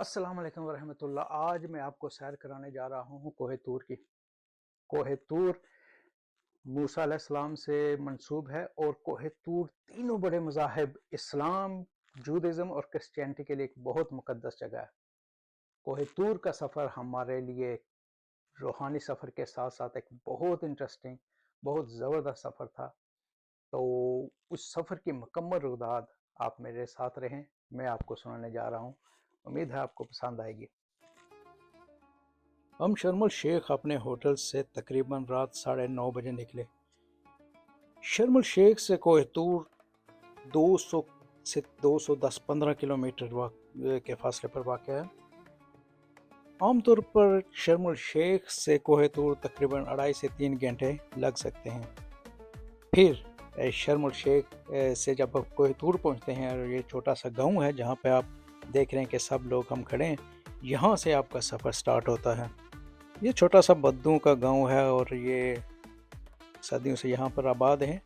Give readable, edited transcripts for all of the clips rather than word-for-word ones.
अस्सलाम वालेकुम वरहमतुल्लाह। आज मैं आपको सैर कराने जा रहा हूँ कोहे तूर की। कोहे तूर मूसा अलैहिस्सलाम से मंसूब है और कोहे तूर तीनों बड़े मज़ाहिब इस्लाम, जूदिज़्म और क्रिश्चियनिटी के लिए एक बहुत मुक़द्दस जगह है। कोहे तूर का सफ़र हमारे लिए रूहानी सफ़र के साथ-साथ एक बहुत इंटरेस्टिंग, बहुत ज़बरदस्त सफ़र था। तो उस सफ़र की मुकम्मल रुदाद आप मेरे साथ रहें, मैं आपको सुनाने जा रहा हूँ। उम्मीद है आपको पसंद आएगी। हम शर्म शेख अपने होटल से तकरीबन रात 9:30 बजे निकले। शर्म शेख से कोहतूर 200 से 210-15 किलोमीटर के फासले पर वाक़ है। आमतौर पर शर्म शेख से कोहतूर तकरीबन 2.5 से 3 घंटे लग सकते हैं। फिर शर्म शेख से जब आप कोहतूर पहुंचते हैं, और ये छोटा सा गांव है जहां पे आप देख रहे हैं कि सब लोग हम खड़े हैं, यहाँ से आपका सफ़र स्टार्ट होता है। ये छोटा सा बद्दू का गांव है और ये सदियों से यहाँ पर आबाद है।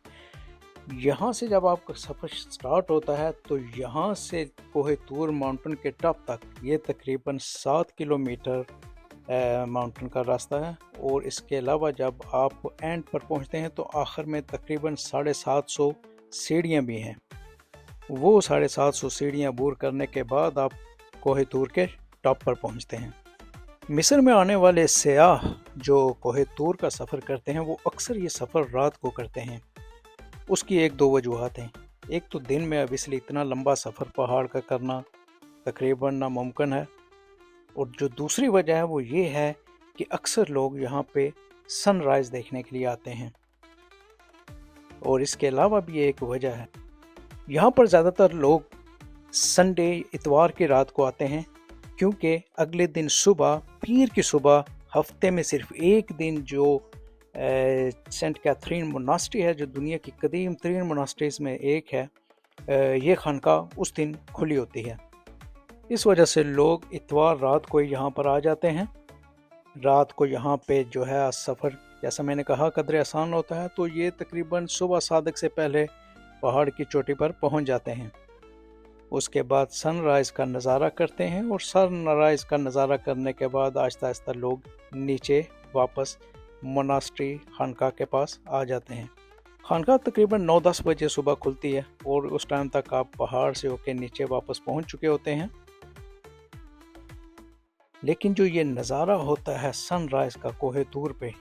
यहाँ से जब आपका सफ़र स्टार्ट होता है तो यहाँ से कोहे तूर माउंटेन के टॉप तक ये तकरीबन 7 किलोमीटर माउंटेन का रास्ता है। और इसके अलावा जब आप एंड पर पहुँचते हैं तो आखिर में तकरीबन 750 सीढ़ियाँ भी हैं। वो 750 सीढ़ियाँ अबूर करने के बाद आप कोहे तूर के टॉप पर पहुँचते हैं। मिस्र में आने वाले सयाह जो कोहे तूर का सफ़र करते हैं वो अक्सर ये सफ़र रात को करते हैं। उसकी एक दो वजूहत हैं। एक तो दिन में ऑब्वियसली इतना लंबा सफ़र पहाड़ का करना तकरीबन नामुमकिन है, और जो दूसरी वजह है वो ये है कि अक्सर लोग यहाँ पे सनराइज़ देखने के लिए आते हैं। और इसके अलावा भी एक वजह है, यहाँ पर ज़्यादातर लोग संडे इतवार की रात को आते हैं, क्योंकि अगले दिन सुबह पीर की सुबह हफ्ते में सिर्फ एक दिन जो सेंट कैथरीन मोनास्ट्री है, जो दुनिया की कदीम तरीन मोनास्ट्रीज़ में एक है, ये खानकाह उस दिन खुली होती है। इस वजह से लोग इतवार रात को यहाँ पर आ जाते हैं। रात को यहाँ पे जो है सफ़र, जैसा मैंने कहा, कदरे आसान होता है। तो ये तकरीबन सुबह सादक से पहले पहाड़ की चोटी पर पहुँच जाते हैं। उसके बाद सनराइज़ का नज़ारा करते हैं, और सनराइज़ का नज़ारा करने के बाद आहिस्ता आहिस्ता लोग नीचे वापस मोनास्ट्री खानकाह के पास आ जाते हैं। खानकाह तकरीबन 9-10 बजे सुबह खुलती है, और उस टाइम तक आप पहाड़ से होकर नीचे वापस पहुंच चुके होते हैं। लेकिन जो ये नज़ारा होता है सनराइज़ का कोहे तूर पे,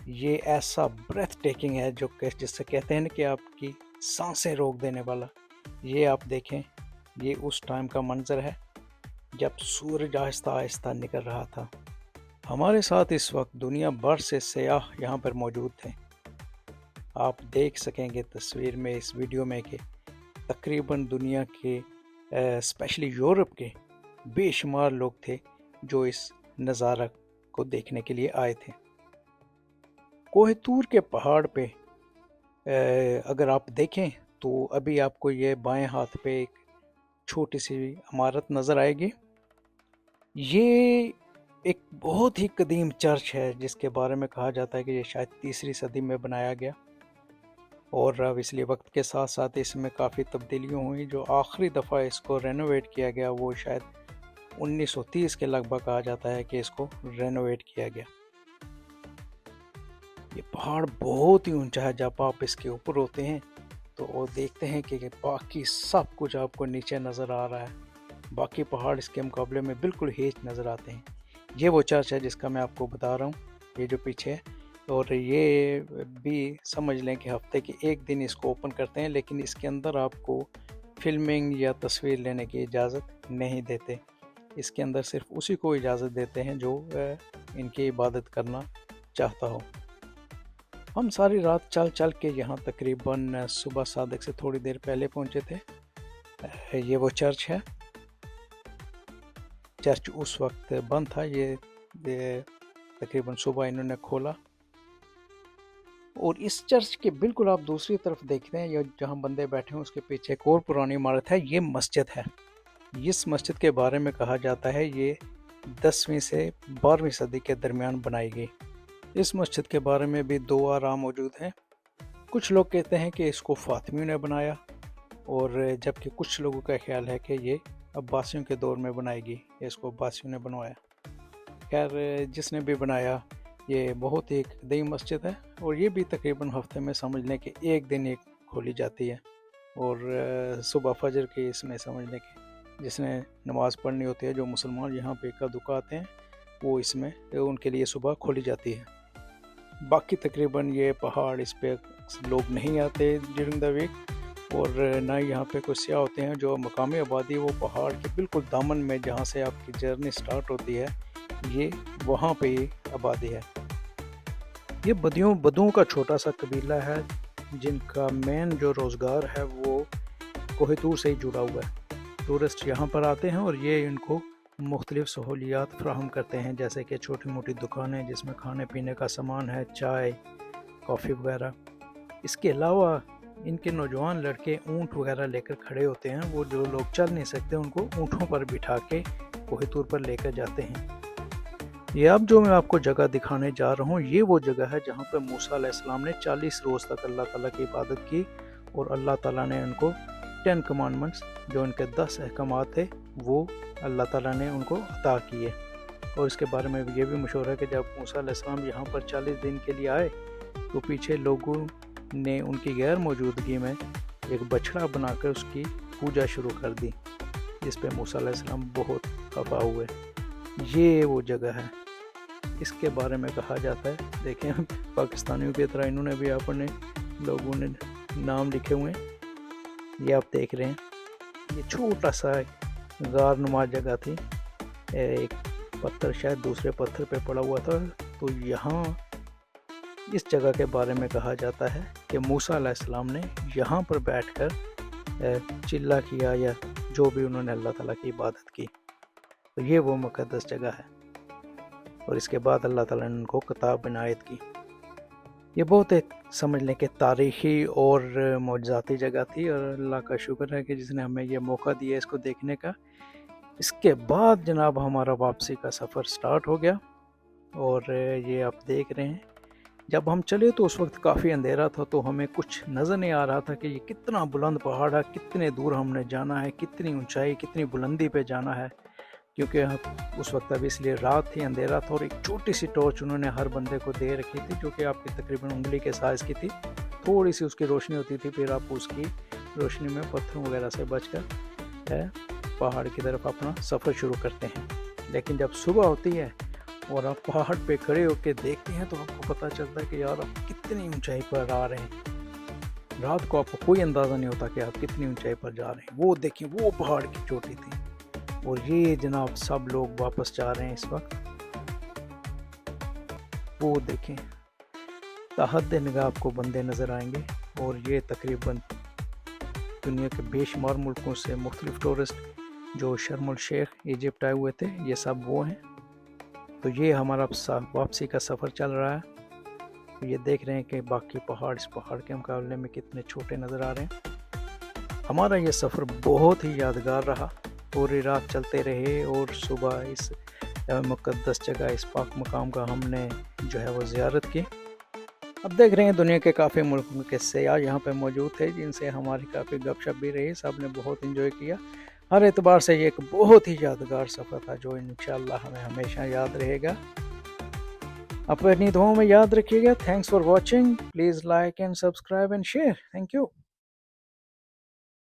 ये ऐसा ब्रेथ टेकिंग है जो जिससे कहते हैं ना कि आपकी सांसें रोक देने वाला। ये आप देखें, ये उस टाइम का मंजर है जब सूरज आहिस्ता आहिस्ता निकल रहा था। हमारे साथ इस वक्त दुनिया भर से सयाह यहाँ पर मौजूद थे। आप देख सकेंगे तस्वीर में, इस वीडियो में, कि तकरीबन दुनिया के स्पेशली यूरोप के बेशुमार लोग थे जो इस नज़ारा को देखने के लिए आए थे। कोहे तूर के पहाड़ पे अगर आप देखें तो अभी आपको ये बाएं हाथ पे एक छोटी सी इमारत नज़र आएगी। ये एक बहुत ही कदीम चर्च है जिसके बारे में कहा जाता है कि ये शायद 3री सदी में बनाया गया, और अब इसलिए वक्त के साथ साथ इसमें काफ़ी तब्दीलियाँ हुई। जो आखिरी दफ़ा इसको रेनोवेट किया गया वो शायद 1930 के लगभग कहा जाता है कि इसको रेनोवेट किया गया। ये पहाड़ बहुत ही ऊंचा है। जब आप इसके ऊपर होते हैं तो वो देखते हैं कि बाकी सब कुछ आपको नीचे नज़र आ रहा है। बाकी पहाड़ इसके मुकाबले में बिल्कुल हेच नज़र आते हैं। ये वो चर्च है जिसका मैं आपको बता रहा हूँ, ये जो पीछे है। और ये भी समझ लें कि हफ्ते के एक दिन इसको ओपन करते हैं, लेकिन इसके अंदर आपको फिल्मिंग या तस्वीर लेने की इजाज़त नहीं देते। इसके अंदर सिर्फ उसी को इजाज़त देते हैं जो इनकी इबादत करना चाहता हो। हम सारी रात चल चल के यहाँ तकरीबन सुबह सादक से थोड़ी देर पहले पहुँचे थे। ये वो चर्च है। चर्च उस वक्त बंद था, ये तकरीबन सुबह इन्होंने खोला। और इस चर्च के बिल्कुल आप दूसरी तरफ देखते हैं, या जहाँ बंदे बैठे हैं उसके पीछे एक और पुरानी इमारत है, ये मस्जिद है। इस मस्जिद के बारे में कहा जाता है ये 10वीं से 12वीं सदी के दरमियान बनाई गई। इस मस्जिद के बारे में भी दो आराम मौजूद हैं। कुछ लोग कहते हैं कि इसको फातिमियों ने बनाया, और जबकि कुछ लोगों का ख्याल है कि ये अब्बासियों के दौर में बनाई गई, इसको अब्बासियों ने बनवाया। खैर जिसने भी बनाया, ये बहुत ही कदीम मस्जिद है और ये भी तकरीबन हफ्ते में समझ लें कि एक दिन एक खोली जाती है, और सुबह फजर की इसमें समझ लें कि जिसने नमाज़ पढ़नी होती है, जो मुसलमान यहाँ पे इक्का दुक्का आते हैं, वो इसमें उनके लिए सुबह खोली जाती है। बाकी तकरीबन ये पहाड़, इस पे लोग नहीं आते ड्यूरिंग द वीक, और ना ही यहाँ पे कोई सियाह होते हैं। जो मकामी आबादी वो पहाड़ के बिल्कुल दामन में, जहाँ से आपकी जर्नी स्टार्ट होती है, ये वहाँ पे ही आबादी है। ये बदुओं का छोटा सा कबीला है जिनका मेन जो रोज़गार है वो कोहितूर से ही जुड़ा हुआ है। टूरिस्ट यहाँ पर आते हैं और ये इनको मुख्तलिफ़ सहूलियात फ़राहम करते हैं, जैसे कि छोटी मोटी दुकानें जिसमें खाने पीने का सामान है, चाय, कॉफ़ी वगैरह। इसके अलावा इनके नौजवान लड़के ऊँट वगैरह लेकर खड़े होते हैं। वो जो लोग चल नहीं सकते उनको ऊँटों पर बिठा के कोहितूर पर लेकर जाते हैं। ये अब जो मैं आपको जगह दिखाने जा रहा हूँ, ये वो जगह है जहाँ पर मूसा अलैहिस्सलाम ने 40 रोज़ तक अल्लाह ताला की इबादत की, और अल्लाह ताला ने उनको 10 कमांडमेंट्स, जो उनके 10 अहकामात थे, वो अल्लाह ताला ने उनको अता किए। और इसके बारे में ये भी मशहूर है कि जब मूसा अलैहिस्सलाम यहाँ पर 40 दिन के लिए आए, तो पीछे लोगों ने उनकी गैर मौजूदगी में एक बछड़ा बनाकर उसकी पूजा शुरू कर दी, जिस पे मूसा अलैहिस्सलाम बहुत खफा हुए। ये वो जगह है। इसके बारे में कहा जाता है, देखें पाकिस्तानियों की तरह इन्होंने भी अपने लोगों ने नाम लिखे हुए हैं। ये आप देख रहे हैं, ये छोटा सा गार नुमा जगह थी, एक पत्थर शायद दूसरे पत्थर पे पड़ा हुआ था। तो यहाँ इस जगह के बारे में कहा जाता है कि मूसा अलैहिस्सलाम ने यहाँ पर बैठकर चिल्ला किया, या जो भी उन्होंने अल्लाह ताला की इबादत की। तो ये वो मुक़द्दस जगह है, और इसके बाद अल्लाह ताला ने उनको किताब इनायत की। ये बहुत एक समझ लें कि तारीख़ी और मौजज़ाती जगह थी, और अल्लाह का शुक्र है कि जिसने हमें ये मौका दिया इसको देखने का। इसके बाद जनाब हमारा वापसी का सफ़र स्टार्ट हो गया, और ये आप देख रहे हैं, जब हम चले तो उस वक्त काफ़ी अंधेरा था, तो हमें कुछ नज़र नहीं आ रहा था कि ये कितना बुलंद पहाड़ है, कितने दूर हमने जाना है, कितनी ऊंचाई, कितनी बुलंदी पे जाना है, क्योंकि उस वक्त अब इसलिए रात थी, अंधेरा था, और एक छोटी सी टॉर्च उन्होंने हर बंदे को दे रखी थी, जो कि आपकी तकरीबन उंगली के साइज़ की थी। थोड़ी सी उसकी रोशनी होती थी, फिर आप उसकी रोशनी में पत्थरों वगैरह से बचकर पहाड़ की तरफ अपना सफ़र शुरू करते हैं। लेकिन जब सुबह होती है और आप पहाड़ पे खड़े होकर देखते हैं, तो आपको पता चलता है कि यार आप कितनी ऊंचाई पर आ रहे हैं। रात को आपको कोई अंदाज़ा नहीं होता कि आप कितनी ऊंचाई पर जा रहे हैं। वो देखिए, वो पहाड़ की चोटी थी, और ये जनाब सब लोग वापस जा रहे हैं इस वक्त। वो देखें, ताहद निगाह आपको बंदे नज़र आएंगे, और ये तकरीबन दुनिया के बेशुमार मुल्कों से मुख्तलिफ टूरिस्ट जो शर्म एल शेख इजिप्ट आए हुए थे, ये सब वो हैं। तो ये हमारा वापसी का सफ़र चल रहा है। तो ये देख रहे हैं कि बाकी पहाड़ इस पहाड़ के मुकाबले में कितने छोटे नज़र आ रहे हैं। हमारा ये सफ़र बहुत ही यादगार रहा। पूरी रात चलते रहे, और सुबह इस मुक़द्दस जगह, इस पाक मकाम का हमने जो है वो ज़ियारत की। अब देख रहे हैं दुनिया के काफ़ी मुल्कों के सयाह यहाँ पे मौजूद थे, जिनसे हमारी काफ़ी गपशप भी रही। सब ने बहुत इंजॉय किया। हर एतबार से ये एक बहुत ही यादगार सफ़र था, जो इंशाअल्लाह हमें हमेशा याद रहेगा। अपनी दुआओं में याद रखिएगा। Thanks for watching. Please like and subscribe and share. Thank you.